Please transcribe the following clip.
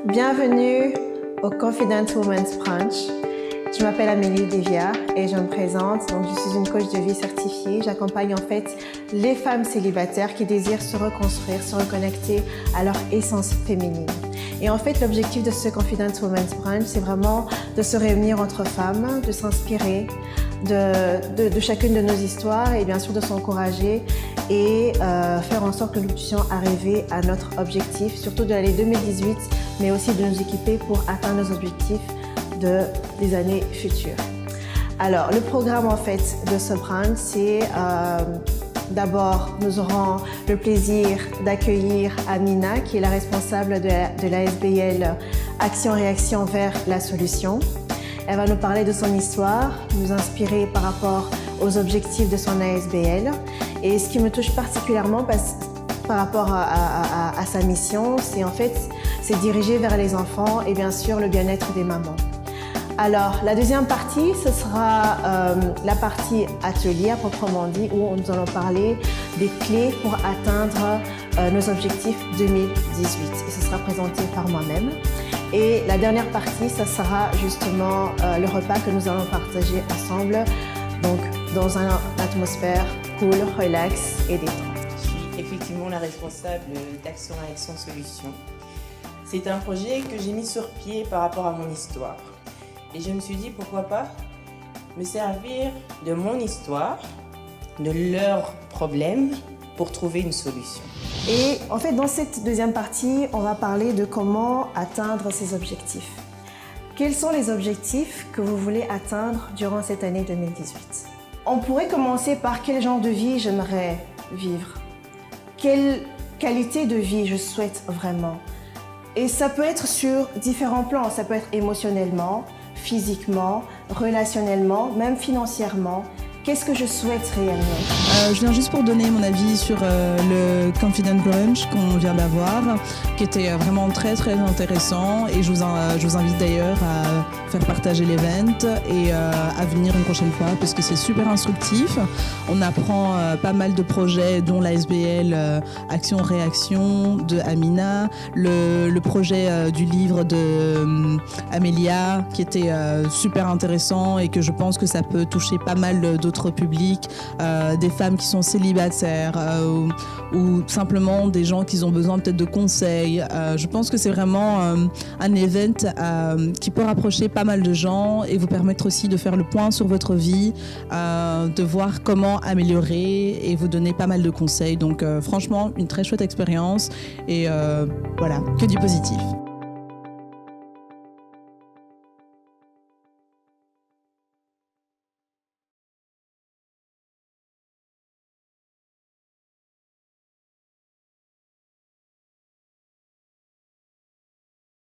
Bienvenue au Confident Women's Brunch. Je m'appelle Amélie Devia et je me présente. Donc, je suis une coach de vie certifiée. J'accompagne en fait les femmes célibataires qui désirent se reconstruire, se reconnecter à leur essence féminine. Et en fait, l'objectif de ce Confident Women's Brunch, c'est vraiment de se réunir entre femmes, de s'inspirer de chacune de nos histoires et bien sûr de s'encourager et faire en sorte que nous puissions arriver à notre objectif, surtout de l'année 2018, mais aussi de nous équiper pour atteindre nos objectifs des années futures. Alors, le programme en fait de ce brunch, c'est d'abord, nous aurons le plaisir d'accueillir Amina, qui est la responsable de l'ASBL Action-Réaction vers la solution. Elle va nous parler de son histoire, nous inspirer par rapport aux objectifs de son ASBL. Et ce qui me touche particulièrement par rapport à sa mission, c'est diriger vers les enfants et bien sûr le bien-être des mamans. Alors, la deuxième partie, ce sera la partie atelier à proprement dit, où nous allons parler des clés pour atteindre nos objectifs 2018. Et ce sera présenté par moi-même. Et la dernière partie, ce sera justement le repas que nous allons partager ensemble, donc dans une atmosphère cool, relax et détente. Je suis effectivement la responsable d'Action Réaction Solution. C'est un projet que j'ai mis sur pied par rapport à mon histoire. Et je me suis dit, pourquoi pas me servir de mon histoire, de leurs problèmes, pour trouver une solution. Et en fait, dans cette deuxième partie, on va parler de comment atteindre ces objectifs. Quels sont les objectifs que vous voulez atteindre durant cette année 2018? On pourrait commencer par quel genre de vie j'aimerais vivre? Quelle qualité de vie je souhaite vraiment? Et ça peut être sur différents plans. Ça peut être émotionnellement, physiquement, relationnellement, même financièrement. Qu'est-ce que je souhaite réellement? Je viens juste pour donner mon avis sur le Confident Brunch qu'on vient d'avoir, qui était vraiment très très intéressant, et je vous invite d'ailleurs à faire partager l'event et à venir une prochaine fois parce que c'est super instructif. On apprend pas mal de projets dont l'ASBL Action-Réaction de Amina, le projet du livre de Amélia qui était super intéressant et que je pense que ça peut toucher pas mal d'autres publics, des femmes qui sont célibataires ou simplement des gens qui ont besoin peut-être de conseils. Je pense que c'est vraiment un event qui peut rapprocher pas mal de gens et vous permettre aussi de faire le point sur votre vie, de voir comment améliorer et vous donner pas mal de conseils. Donc franchement, une très chouette expérience et voilà, que du positif.